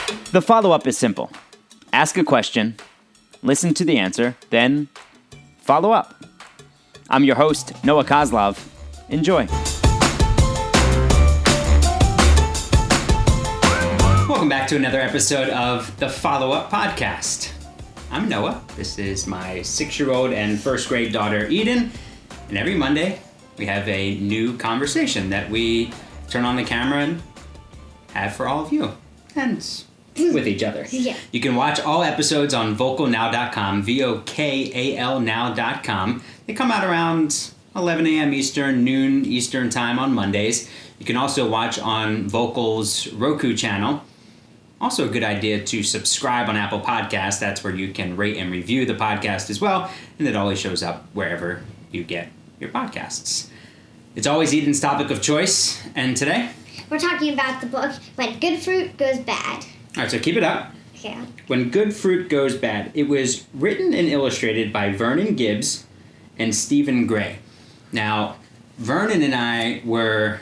The follow-up is simple. Ask a question, listen to the answer, then follow up. I'm your host, Noah Kozlov. Enjoy. Welcome back to another episode of the Follow-Up Podcast. I'm Noah. This is my 6-year-old and first grade daughter, Eden. And every Monday, we have a new conversation that we turn on the camera and have for all of you. And with each other. Yeah. You can watch all episodes on vocalnow.com, VOKAL now.com. They come out around 11 a.m. Eastern, noon Eastern time on Mondays. You can also watch on Vocal's Roku channel. Also a good idea to subscribe on Apple Podcasts. That's where you can rate and review the podcast as well. And it always shows up wherever you get your podcasts. It's always Eden's topic of choice. And today, we're talking about the book When Good Fruit Goes Bad. All right, so keep it up. Yeah. When Good Fruit Goes Bad. It was written and illustrated by Vernon Gibbs and Stephen Gray. Now, Vernon and I were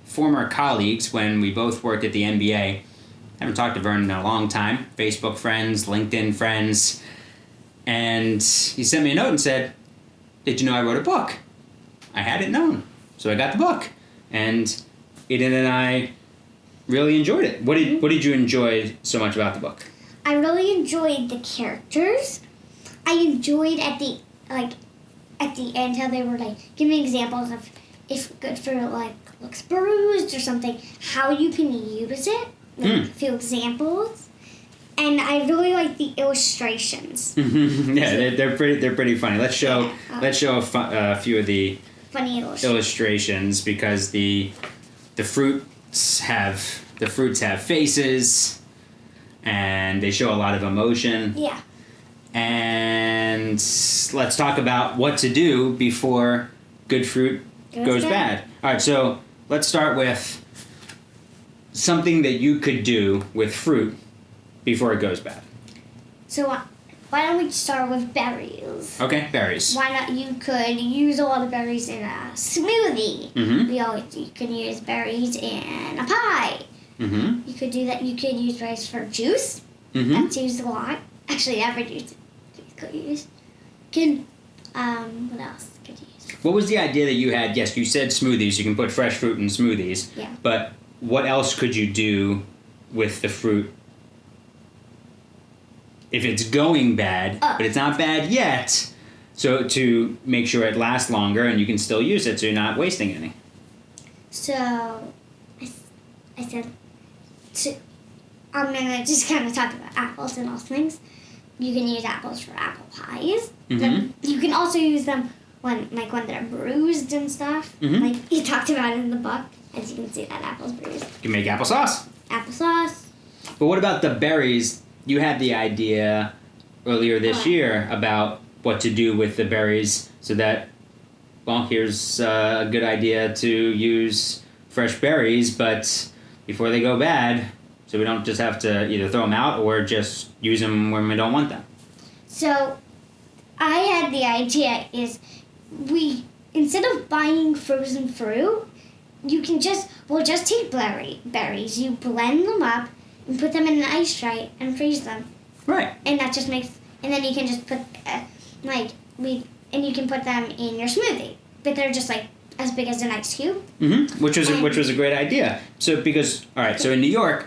former colleagues when we both worked at the NBA. Haven't talked to Vernon in a long time. Facebook friends, LinkedIn friends. And he sent me a note and said, "Did you know I wrote a book?" I hadn't known. So I got the book. And Eden and I really enjoyed it. What did you enjoy so much about the book? I really enjoyed the characters. I enjoyed at the end how they were giving examples of if good fruit looks bruised or something, how you can use it. A few examples. And I really like the illustrations. Yeah, they're pretty funny. Let's show a few of the funny illustrations because the fruits have faces and they show a lot of emotion. Yeah. And let's talk about what to do before good fruit goes bad. All right, so let's start with something that you could do with fruit before it goes bad. So why don't we start with berries? Okay, berries. Why not? You could use a lot of berries in a smoothie. Mm-hmm. You can use berries in a pie. Mm-hmm. You could do that. You could use berries for juice. Mm-hmm. That's used a lot. Actually, every juice you could use. What else could you use? What was the idea that you had? Yes, you said smoothies. You can put fresh fruit in smoothies. Yeah. But what else could you do with the fruit if it's going bad, but it's not bad yet? So to make sure it lasts longer and you can still use it so you're not wasting any. So, I said, I'm going to just kind of talk about apples and all things. You can use apples for apple pies. Mm-hmm. You can also use them when they're bruised and stuff. Mm-hmm. Like you talked about in the book. As you can see, that apple's bruised. You can make applesauce. Applesauce. But what about the berries? You had the idea earlier this year about what to do with the berries so that, well, here's a good idea to use fresh berries, but before they go bad, so we don't just have to either throw them out or just use them when we don't want them. So, I had the idea is instead of buying frozen fruit, you can just take berries, you blend them up and put them in an ice tray and freeze them. Right. And that just makes, and then you can just put, and you can put them in your smoothie. But they're just as big as an ice cube. Mm-hmm. Which was a great idea. So so in New York,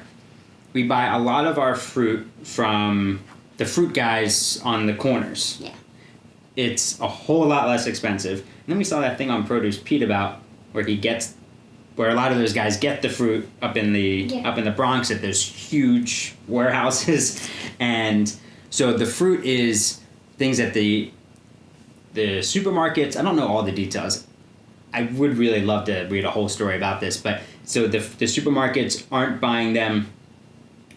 we buy a lot of our fruit from the fruit guys on the corners. Yeah. It's a whole lot less expensive. And then we saw that thing on Produce Pete about where a lot of those guys get the fruit up in the Bronx at those huge warehouses. And so the fruit is things at the supermarkets. I don't know all the details. I would really love to read a whole story about this, but so the supermarkets aren't buying them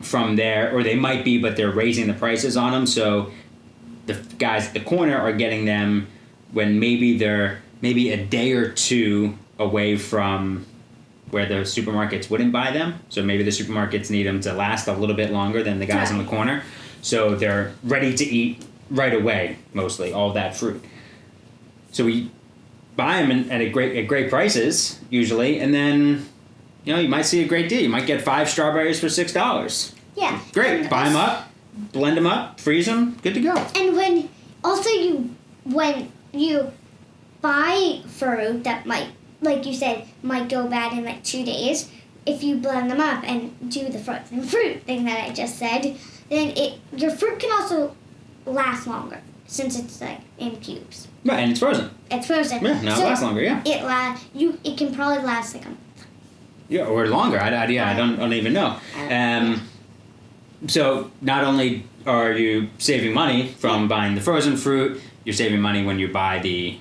from there, or they might be, but they're raising the prices on them. So the guys at the corner are getting them when they're maybe a day or two away from where the supermarkets wouldn't buy them. So maybe the supermarkets need them to last a little bit longer than the guys in the corner. So they're ready to eat right away, mostly, all that fruit. So we buy them at great prices, usually, and then, you might see a great deal. You might get 5 strawberries for $6. Yeah. Great. And Buy them up, blend them up, freeze them, good to go. And when you buy fruit that might, like you said, might go bad in like 2 days, if you blend them up and do the frozen fruit thing that I just said, then your fruit can also last longer since it's like in cubes. Right, and it's frozen. It's frozen. Yeah, now it lasts longer. Yeah. It can probably last like a month. Yeah, or longer. I don't even know. So not only are you saving money from buying the frozen fruit, you're saving money when you buy the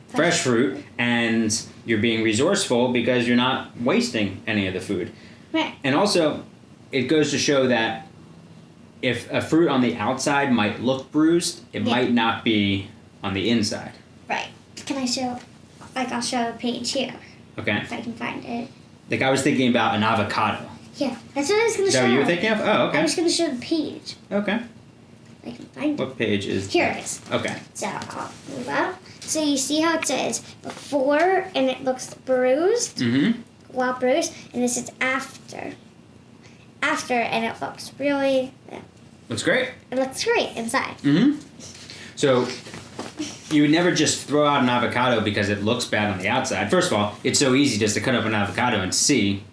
fresh fruit, and you're being resourceful because you're not wasting any of the food. Right. And also, it goes to show that if a fruit on the outside might look bruised, it might not be on the inside. Right. Can I show? Like I'll show a page here Okay. if I can find it. Like I was thinking about an avocado. Yeah, that's what I was going to Is show. that what you were thinking of? Oh, I okay. was going to show the page. Okay. I can find it. What page is Here that? it is. Okay. So I'll move up. So you see how it says before and it looks bruised, Mm-hmm. well bruised, and this is after. After, and it looks really, Looks great. it looks great inside. Mm-hmm. So you would never just throw out an avocado because it looks bad on the outside. First of all, it's so easy just to cut up an avocado and see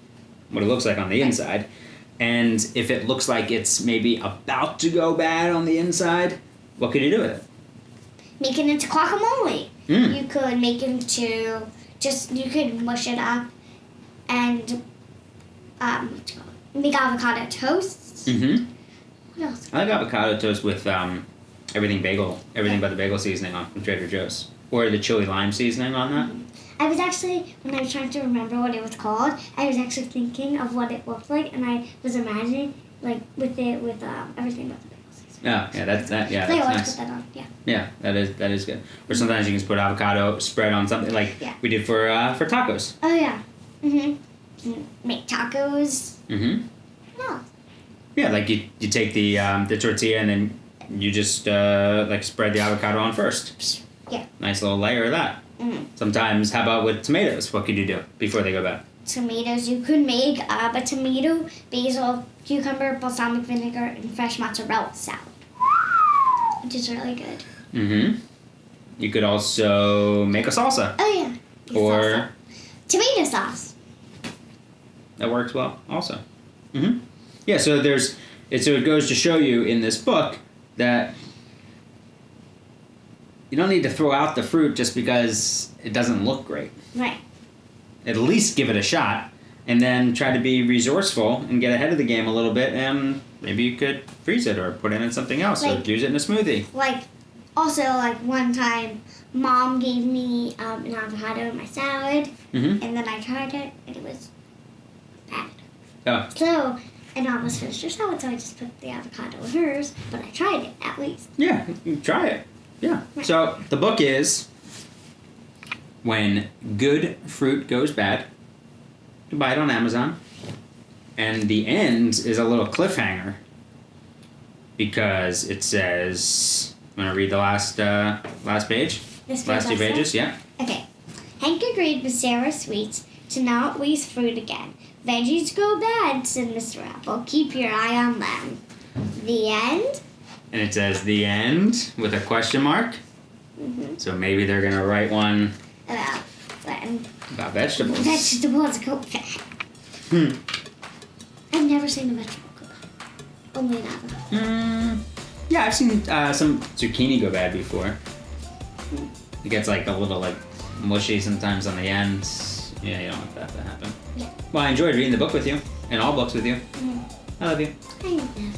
what it looks like on the inside. And if it looks like it's maybe about to go bad on the inside, what could you do with it? Make it into guacamole. Mm. You could make it into, you could mush it up and make avocado toast. Mm-hmm. What else? I like avocado toast with everything but the bagel seasoning on from Trader Joe's. Or the chili lime seasoning on that. I was actually, when I was trying to remember what it was called, I was actually thinking of what it looked like, and I was imagining, like, with everything but the bagel seasoning. Oh, yeah, that's I nice. always put that on, yeah. Yeah, that is good. Or sometimes you can just put avocado spread on something like we did for tacos. Oh, yeah. Mm-hmm. Make tacos. Mm-hmm. Yeah. Yeah, like you take the tortilla and then you just like spread the avocado on first. Yeah. Nice little layer of that. Mm-hmm. Sometimes, how about with tomatoes? What could you do before they go bad? Tomatoes, you could make a tomato, basil, cucumber, balsamic vinegar, and fresh mozzarella salad, which is really good. Mm-hmm. You could also make a salsa. Oh, yeah. Or Salsa. Tomato sauce. that works well also. Mm-hmm. Yeah, so it goes to show you in this book that you don't need to throw out the fruit just because it doesn't look great. Right. At least give it a shot, and then try to be resourceful and get ahead of the game a little bit, and maybe you could freeze it or put it in something else or use it in a smoothie. Like, also, like, one time, Mom gave me an avocado in my salad, Mm-hmm. and then I tried it, and it was bad. Oh. So, and I almost finished her salad, so I just put the avocado in hers, but I tried it, at least. Yeah, you can try it. Yeah. Right. So the book is When Good Fruit Goes Bad. You can buy it on Amazon. And the end is a little cliffhanger because it says, I'm going to read the last page. This Last two pages, yeah. Okay. Hank agreed with Sarah's sweets to not waste fruit again. Veggies go bad, said Mr. Apple. Keep your eye on them. The end? And it says the end with a question mark. Mm-hmm. So maybe they're going to write one About when about vegetables. vegetables go bad. I've never seen a vegetable go bad. Only an avocado. Yeah, I've seen some zucchini go bad before. It gets like a little like mushy sometimes on the ends. Yeah, you don't want that to happen. Yeah. Well, I enjoyed reading the book with you, and all books with you. Mm. I love you. I love you.